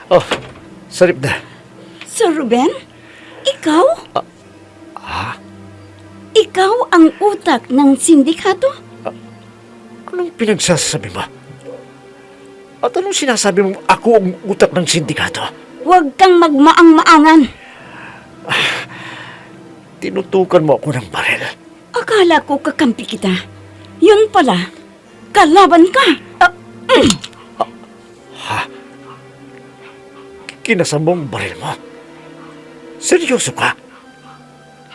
Oh, sarip na. Sir Ruben? Ikaw? Ikaw ang utak ng sindikato? Anong pinagsasabi mo? At anong sinasabi mo ako ang utak ng sindikato? Huwag kang magmaang-maangan. Tinutukan mo ako ng baril. Akala ko kakampi kita. Yun pala, kalaban ka. Kinasam mo ang baril mo. Seryoso ka?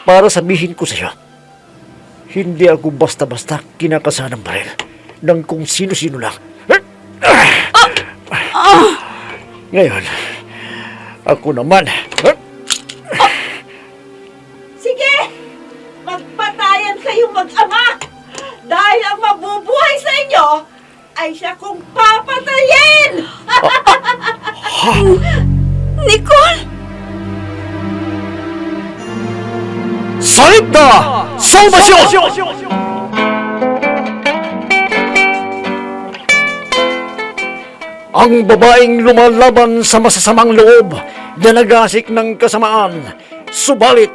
Para sabihin ko sa'yo, hindi ako basta-basta kinakasa ng baril ng kung sino-sino lang. Ngayon, ako naman. Sige! Magpatayan kayong mag-ama! Dahil ang mabubuhay sa inyo ay siya kong papatayin! Nicole! Salip na! Salvasyon! Ang babaeng lumalaban sa masasamang loob na nagasik ng kasamaan, subalit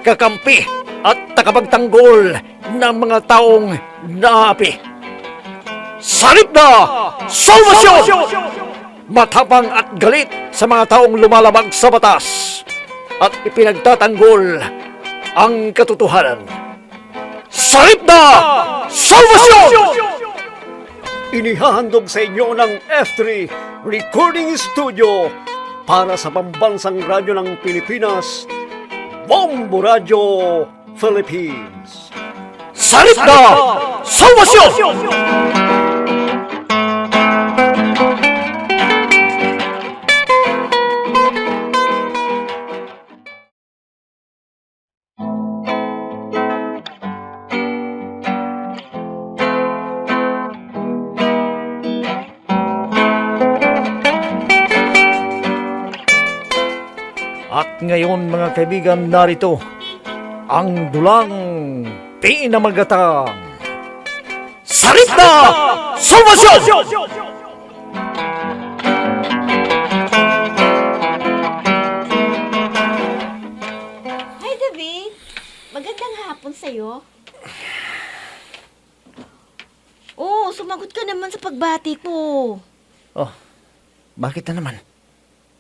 kakampi at takapagtanggol ng mga taong naapi. Salip na! Salvasyon! Matapang at galit sa mga taong lumalabag sa batas at ipinagtatanggol ang katotohanan. Salip na! Salvasyon! Inihahandog sa inyo ng F3 Recording Studio para sa pambansang radyo ng Pilipinas, Bombo Radio Philippines. Salip na! Salvasyon! At ngayon mga kaibigan, narito ang dulang pinamagatang Salip na! Salvasyon! Hi, David. Magandang hapon sa'yo. Oo, sumagot ka naman sa pagbati ko. Oh, bakit na naman?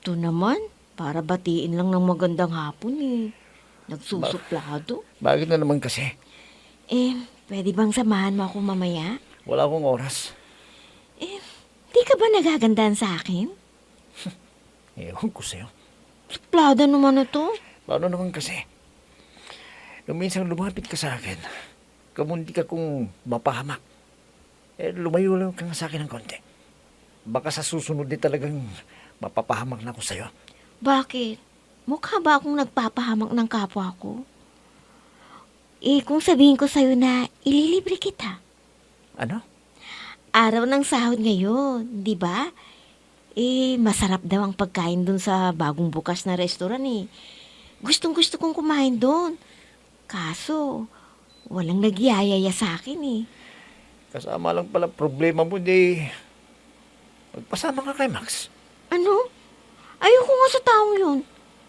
Ito naman, para batiin lang ng magandang hapon eh. Nagsusuplado. Bakit na naman kasi? Pwede bang samahan mo ako mamaya? Wala akong oras. Di ka ba nagagandahan sa akin? Ewan ko sa'yo. Suplada naman na to. Paano naman kasi? Nung minsan lumapit ka sa akin, kamundi ka kung mapahamak. Lumayo lang ka nga sa akin ng konti. Baka sa susunod din talagang mapapahamak na ako sa'yo. Bakit? Mukha ba akong nagpapahamak ng kapwa ko? Kung sabihin ko sa'yo na ililibre kita. Ano? Araw ng sahod ngayon, di ba? Masarap daw ang pagkain dun sa bagong bukas na restaurant eh. Gustong-gusto kong kumain dun. Kaso, walang nagyayaya sa akin eh. Kasama lang pala problema mo, di magpasama ka kay Max. Ano? Ayoko nga sa taong yun.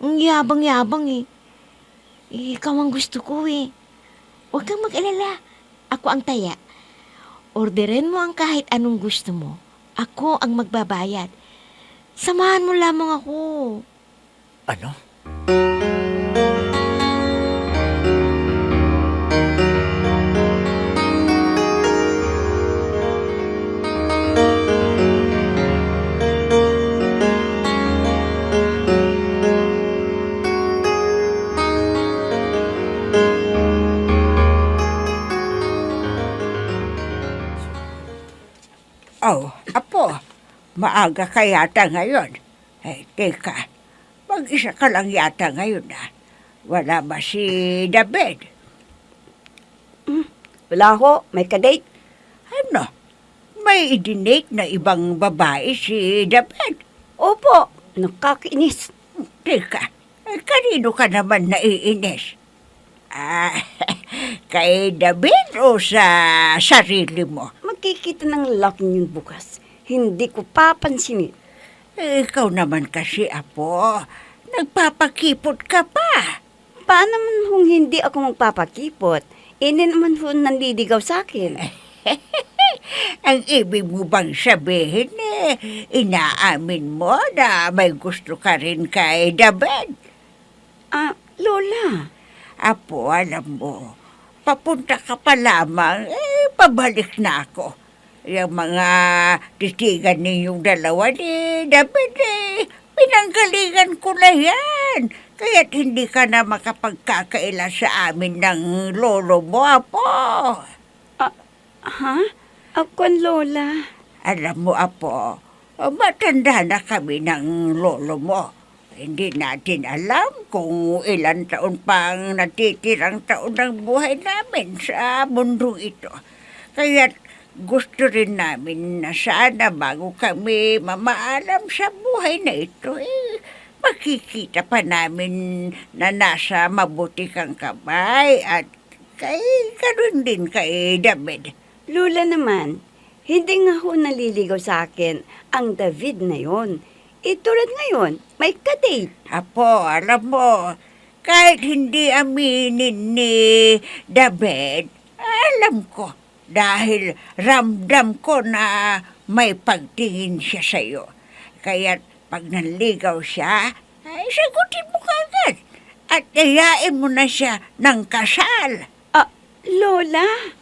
Ang yabang-yabang eh. Ikaw ang gusto ko eh. Huwag kang mag-alala. Ako ang taya. Orderin mo ang kahit anong gusto mo. Ako ang magbabayad. Samahan mo lamang ako. Ano? Oh, apo, maaga ka yata ngayon. Teka, mag-isa ka lang yata ngayon ah. Wala ba si David? Wala ho, may kadate. Ano? May idinate na ibang babae si David? Opo, nakakainis. Teka, kanino ka naman naiinis? Kay David o sa sarili mo? Magkikita ng lalaki yun bukas. Hindi ko papansinin. Ikaw naman kasi, Apo. Nagpapakipot ka pa. Paano man kung hindi ako magpapakipot? Hindi naman ho nanliligaw sa akin. Ang ibig mo bang sabihin inaamin mo na may gusto ka rin kay David? Lola, Apo, alam mo, papunta ka pa lamang, pabalik na ako. Yung mga titigan ninyong dalawa ni David, pinanggalingan ko na yan. Kaya't hindi ka na makapagkakaila sa amin ng lolo mo, Apo. ha? Ako ang Lola. Alam mo, Apo, matanda na kami ng lolo mo. Hindi natin alam kung ilan taon pang natitirang taon ng buhay namin sa mundo ito. Kaya gusto rin namin na sana bago kami mamaalam sa buhay na ito, makikita pa namin na nasa mabuti kang kamay at ganoon din kay David. Lola naman, hindi nga ho naliligaw sa akin ang David na yon. Tulad ngayon, may kadate. Apo, alam mo, kahit hindi aminin ni David, alam ko, dahil ramdam ko na may pagtingin siya sa'yo. Kaya pag nanligaw siya, ay sagutin mo kagad at ayain mo na siya ng kasal. Lola,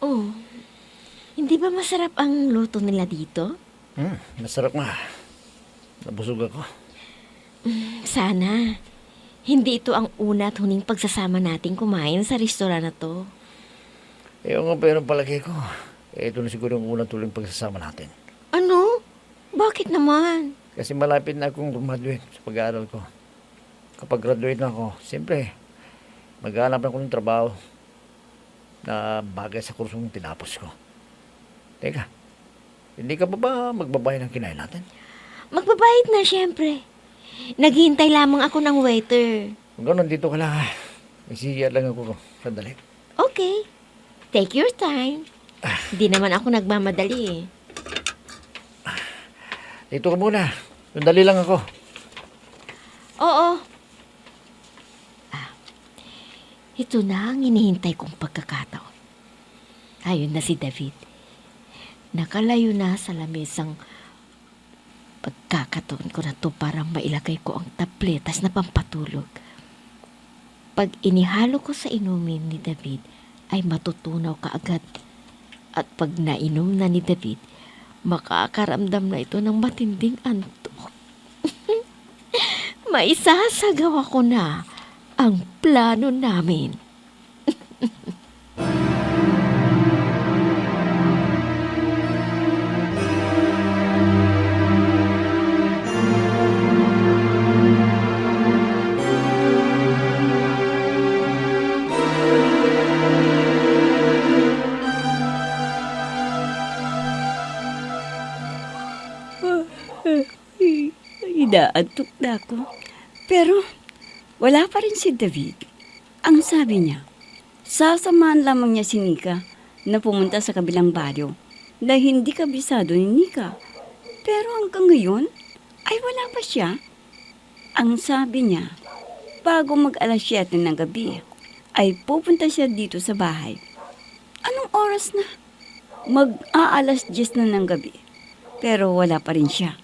Oh, hindi ba masarap ang luto nila dito? Masarap nga. Nabusog ako. Sana. Hindi ito ang una at huling pagsasama nating kumain sa restoran na to. Yung nga pero palagi ko. Ito na siguro yung unang tuloy pagsasama natin. Ano? Bakit naman? Kasi malapit na akong graduate sa pag-aaral ko. Kapag graduate na ako, siyempre, maghanap na ako ng trabaho na bagay sa kursong tinapos ko. Teka, hindi ka pa ba magbabayad ng kinain natin? Magbabayad na, syempre. Naghihintay lamang ako ng waiter. Kung gano'n, dito ka lang ha. Nagsiya lang ako. Sandali. Okay. Take your time. Hindi naman ako nagmamadali eh. Dito ka muna. Sandali lang ako. Oo. Ito na ang hinihintay kong pagkakataon. Ayun na si David. Nakalayo na sa lamesang pagkakataon ko na to para mailagay ko ang tabletas na pampatulog. Pag inihalo ko sa inumin ni David, ay matutunaw kaagad. At pag nainom na ni David, makakaramdam na ito ng matinding antok. Maisasagawa ko na ang plano namin. Inaantok na ako. Pero wala pa rin si David. Ang sabi niya, sasamahan lamang niya si Nika na pumunta sa kabilang baryo na hindi kabisado ni Nika. Pero hanggang ngayon, ay wala pa siya. Ang sabi niya, bago mag-alas 7 ng gabi, ay pupunta siya dito sa bahay. Anong oras na? Mag-aalas 10 na ng gabi. Pero wala pa rin siya.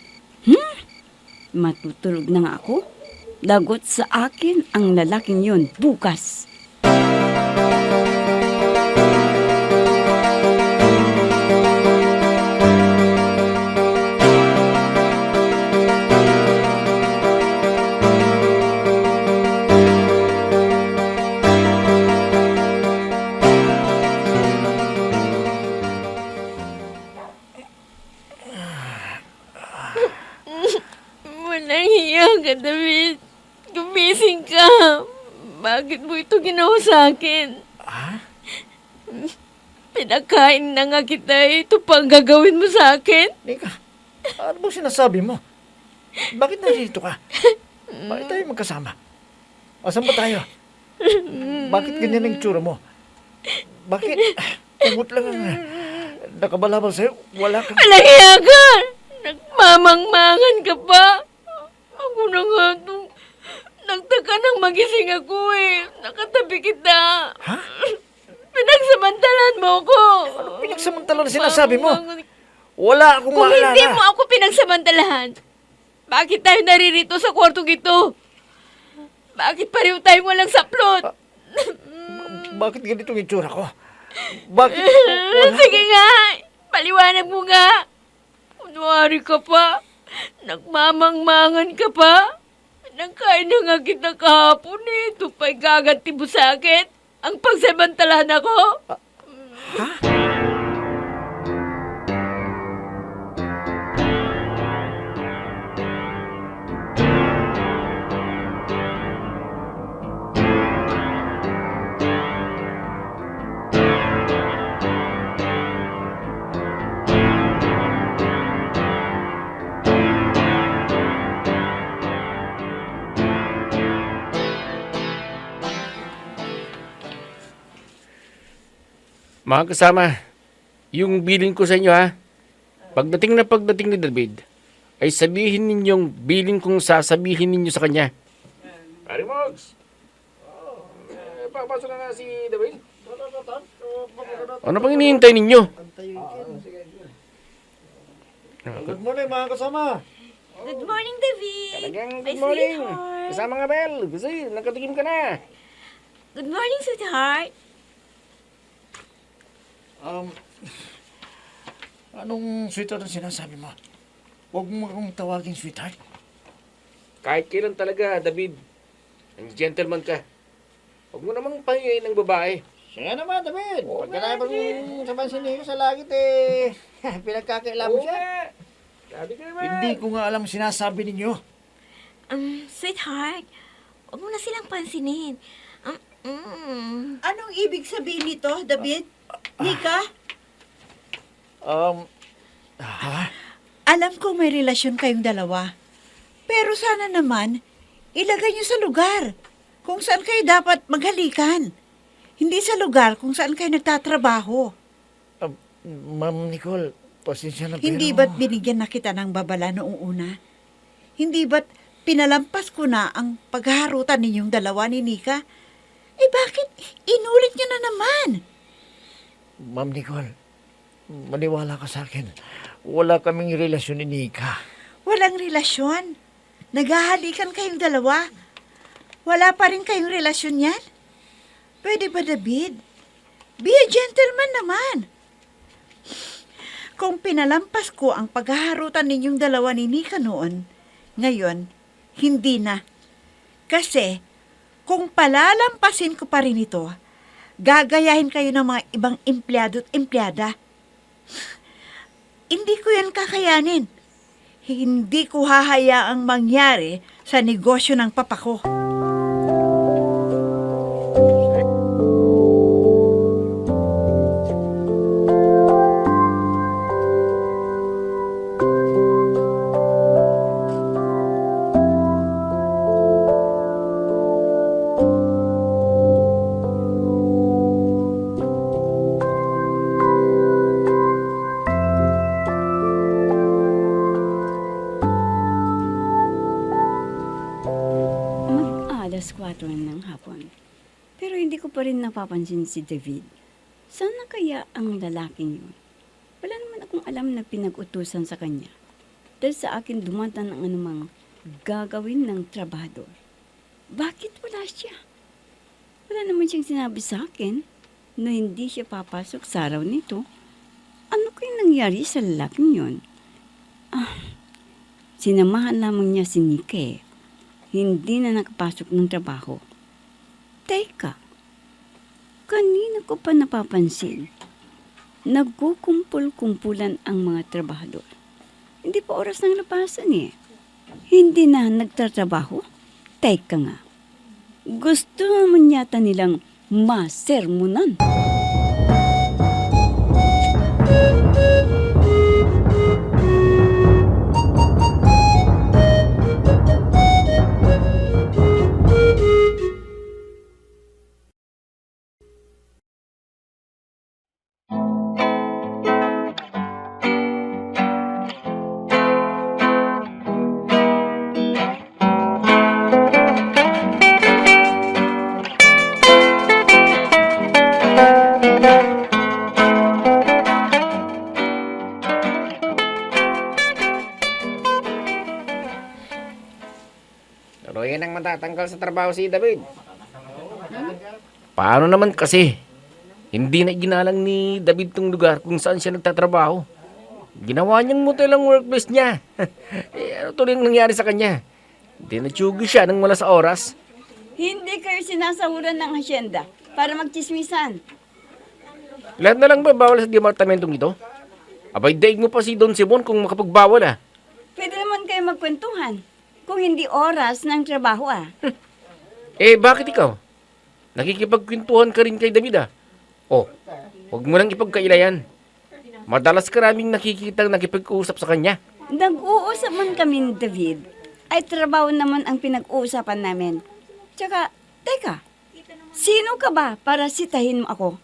Matutulog na nga ako. Lagot sa akin ang lalaking yun bukas. ka, David. Gumising ka. Bakit mo ito ginawa sa akin? Ha? Pinakain na nga kita. Ito pa ang gagawin mo sa akin? Nika, ano bang sinasabi mo? Bakit narito ka? Bakit tayo magkasama? Asan ba tayo? Bakit ganyan ang tsura mo? Bakit? Ugot lang ang nakabalabal sa'yo. Wala kang... Alahiya ka! Nagmamangmangan ka pa. Ako na nga itong... Nagtaka nang magising ako eh. Nakatabi kita. Ha? Pinagsamantalan mo ko. Pinagsamantala na sinasabi mo. Wala akong Kung maalala. hindi mo ako pinagsamantalahan, bakit tayo naririto sa kwartong ito? Bakit pareho tayong walang saplot? Bakit ganito ang itsura ko? Bakit? Wala. Sige nga, paliwanag mo nga. Kunwari ka pa. Nagmamangmangan ka pa. Nagkain na nga kita kahapon eh. Ito pa'y gaganti mo sa akin. Ang pagsamantalahan ako. Ha? Mga kasama, yung bilin ko sa inyo ha, pagdating ni David, ay sabihin ninyong bilin kong sasabihin ninyo sa kanya. Pare Mogs! Papasok na nga si David. Ano pang hinihintay ninyo? Good morning mga kasama. Good morning, David. Talagang My good morning. sweetheart. Kasama nga Bel, kasi nakatikim ka na. Good morning, sweetheart. Anong sweetheart ang sinasabi mo? Huwag mo akong tawagin sweetheart. Kahit kailan talaga, David, ang gentleman ka. Huwag mo namang pahingayin ng babae. Siya naman, David. Pagkanapan mo sa pansin ko sa langit eh. Pinagkakailan mo siya. Sabi ka naman. Hindi ko nga alam sinasabi ninyo. Sweetheart, huwag mo na silang pansinin. Anong ibig sabihin nito, David? Nika? Ha? Alam ko may relasyon kayong dalawa. Pero sana naman, ilagay niyo sa lugar kung saan kayo dapat maghalikan. Hindi sa lugar kung saan kayo nagtatrabaho. Ma'am Nicole, pasensya na pero... Hindi ba't binigyan na kita ng babala noong una? Hindi ba't pinalampas ko na ang paghaharutan ninyong dalawa ni Nika? Eh bakit inulit niyo na naman? Ma'am Nicole, maniwala ka sa akin. Wala kaming relasyon ni Nika. Walang relasyon. Naghahalikan kayong dalawa. Wala pa rin kayong relasyon yan? Pwede ba, David? Be a gentleman naman. Kung pinalampas ko ang paghaharutan ninyong dalawa ni Nika noon, ngayon, hindi na. Kasi, kung palalampasin ko pa rin ito, gagayahin kayo ng mga ibang empleyado at empleyada. Hindi ko yan kakayanin. Hindi ko hahayaang mangyari sa negosyo ng papa ko. Alas 4 ng hapon. Pero hindi ko pa rin napapansin si David. Sana kaya ang lalaking yun? Wala naman akong alam na pinag-utusan sa kanya. Dahil sa akin dumatan ang anumang gagawin ng trabahador. Bakit wala siya? Wala naman siyang sinabi sa akin na hindi siya papasok sa araw nito. Ano kayong nangyari sa lalaking yun? Sinamahan lamang niya si Nike. Hindi na nakapasok ng trabaho. Teka, kanina ko pa napapansin. Nagkukumpul-kumpulan ang mga trabahador. Hindi pa oras ng labasan eh. hindi na nagtatrabaho? Teka nga, gusto naman yata nilang masermonan. Pero yan ang matatanggal sa trabaho si David. Paano naman kasi? Hindi na ginalang ni David tong lugar kung saan siya nagtatrabaho. Ginawa niyang motel ang workplace niya. Ano tuloy ang nangyari sa kanya? Dinatsugi siya nang wala sa oras. Hindi kayo sinasahuran ng asyenda para magchismisan. Lahat na lang ba bawal sa departamentong ito? Abay, daig mo pa si Don Simon kung makapagbawal ah. Pwede naman kayo magkwentuhan kung hindi oras ng trabaho Bakit ikaw? Nakikipagkwentuhan ka rin kay David ah. Oh, huwag mo nang ipagkailayan. Madalas ka naming nakikitang nakipag-usap sa kanya. Nag-uusap man kami ni David, ay trabaho naman ang pinag-uusapan namin. Tsaka, teka, sino ka ba para sitahin mo ako?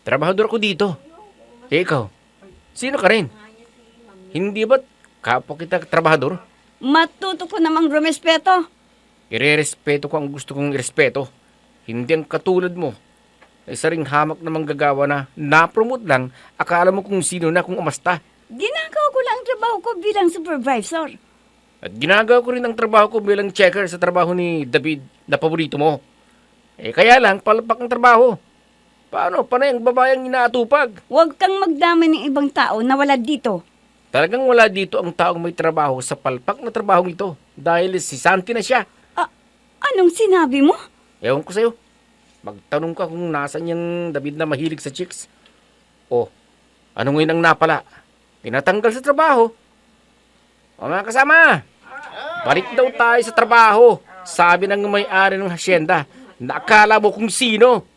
Trabahador ako dito. Ikaw, sino ka rin? Hindi ba't kapwa kita trabahador? Matuto ko namang rumespeto. Irerespeto ko ang gusto kong irespeto. Hindi ang katulad mo. Isa ring hamak na manggagawa na na-promote lang, akala mo kung sino na kung umasta. Ginagawa ko lang ang trabaho ko bilang supervisor. At ginagawa ko rin ang trabaho ko bilang checker sa trabaho ni David na paborito mo. Kaya lang, palpak ang trabaho. Paano? Panay ang babayang inaatupag. Huwag kang magdamay ng ibang tao na wala dito. Talagang wala dito ang taong may trabaho sa palpak na trabaho ito. Dahil si Santi na siya. Anong sinabi mo? Ewan ko sa'yo. Magtanong ka kung nasan yung David na mahilig sa chicks. Ano ngayon ang napala? Tinatanggal sa trabaho. Mga kasama, balik daw tayo sa trabaho. Sabi ng may-ari ng hasyenda. Nakala mo kung sino.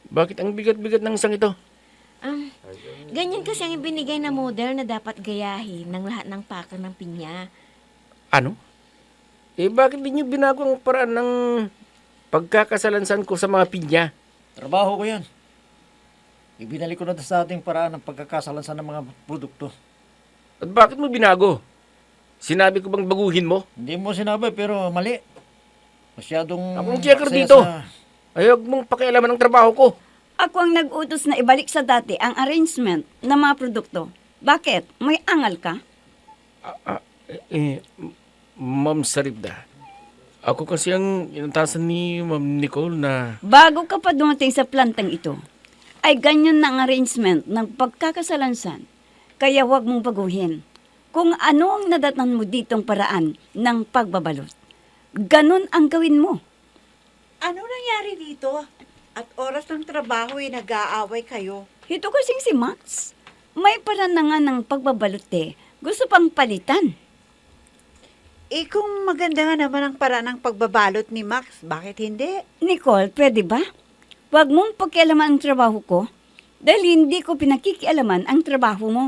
Bakit ang bigat-bigat ng isang ito? Ganyan kasi ang ibinigay na model na dapat gayahin ng lahat ng pakar ng pinya. Ano? Bakit di niyo binago ang paraan ng pagkakasalansan ko sa mga pinya? Trabaho ko yan. Ibinalik ko na sa ating paraan ng pagkakasalansan ng mga produkto. At bakit mo binago? Sinabi ko bang baguhin mo? Hindi mo sinabi pero mali. Masyadong... Akong checker maksaya dito. sa- Ayog mong pakialaman ng trabaho ko. Ako ang nag-utos na ibalik sa dati ang arrangement ng mga produkto. Bakit? May angal ka? Ma'am Saribda, ako kasi ang inatasan ni Ma'am Nicole na... Bago ka pa dumating sa plantang ito, ay ganyan na ang arrangement ng pagkakasalansan. Kaya huwag mong baguhin kung ano ang nadatan mo ditong paraan ng pagbabalot. Ganon ang gawin mo. Ano nangyari dito? At oras ng trabaho nag-aaway kayo. Ito kasing si Max. May paraan na nga ng pagbabalot Gusto pang palitan. Kung maganda nga naman ang paraan ng pagbabalot ni Max, bakit hindi? Nicole, pwede ba? Huwag mong pakialaman ang trabaho ko dahil hindi ko pinakikialaman ang trabaho mo.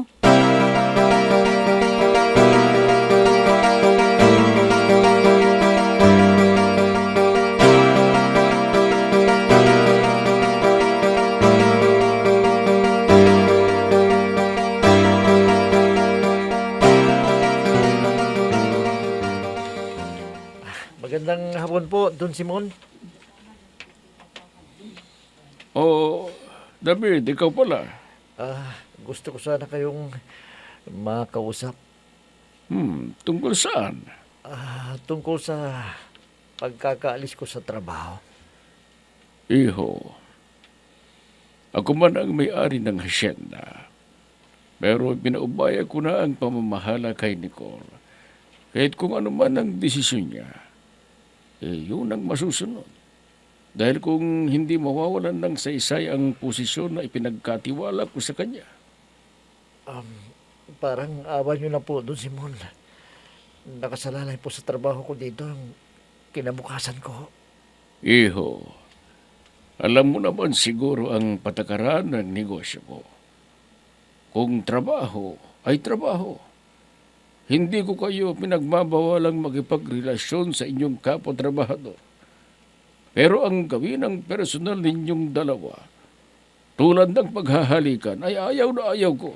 Magandang hapon po, Don Simon. David, ikaw pala. Gusto ko sana kayong makausap Tungkol saan? tungkol sa pagkakaalis ko sa trabaho. Iho, Ako man ang may-ari ng hasyenda. Pero pinaubaya ko na ang pamamahala kay Nicole. Kahit kung ano man ang desisyon niya, yun ang masusunod. Dahil kung hindi mawawalan ng saysay ang posisyon na ipinagkatiwala ko sa kanya. Parang awa nyo na po doon, Simon. Nakasalalay po sa trabaho ko dito ang kinabukasan ko. Iho, alam mo naman siguro ang patakaran ng negosyo ko. Kung trabaho ay trabaho. Hindi ko kayo pinagmabawalang makipagrelasyon sa inyong kapwa-trabahador. Pero ang gawin ng personal ninyong dalawa, tulad ng paghahalikan, ay ayaw na ayaw ko.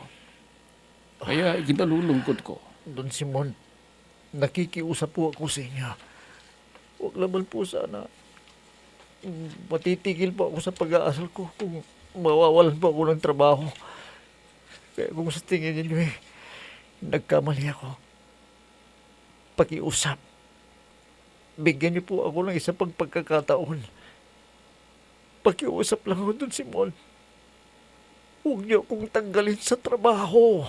Kaya ikinalulungkot ko. Don Simon, nakikiusap po ako sa inyo. Huwag naman po sana. Matitigil po ako sa pag-aasal ko kung mawawalan po ako ng trabaho. Kaya kung sa tingin ninyo nagkamali ako, pakiusap. Bigyan niyo po ako ng isang pagkakataon. Pakiusap lang ako dun, Simon. Huwag niyo akong tanggalin sa trabaho.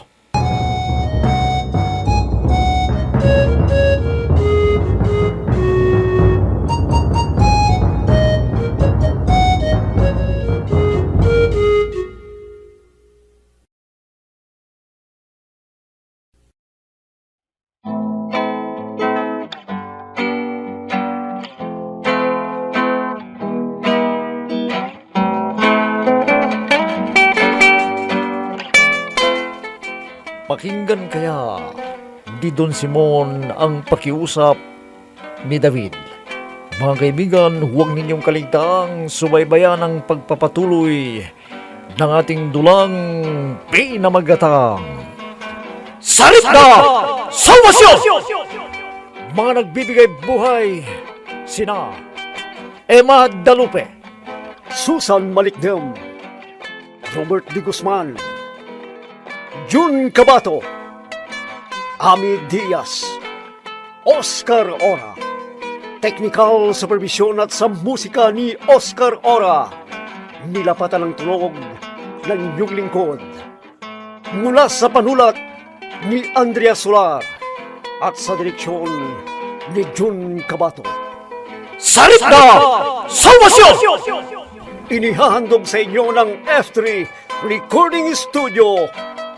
Pakinggan kaya ni Don Simon ang pakiusap ni David. Mga kaibigan, huwag ninyong kaligtaang subaybayan ang pagpapatuloy ng ating dulang pinamagatang Salita Salvasyon! Mga nagbibigay buhay, sina Emma Dalupe, Susan Malikdem, Robert D. Guzman, Jun Cabato, Ami Diaz, Oscar Ora. Technical supervision at sa musika ni Oscar Ora. Nilapatan ng tunog ng inyong lingkod. Mula sa panulat ni Andrea Solar at sa direksyon ni Jun Cabato. Salita Salvasyon! Inihahandog sa inyo ng F3 Recording Studio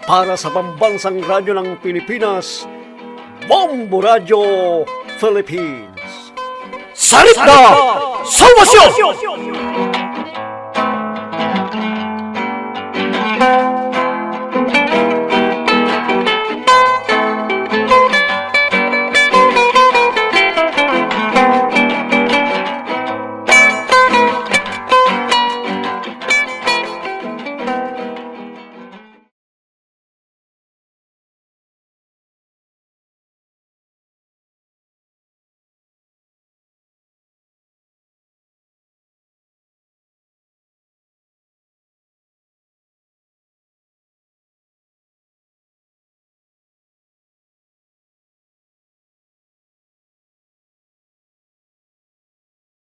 para sa pambansang radyo ng Pilipinas, Bombo Radio Philippines. Salita Salvasyon!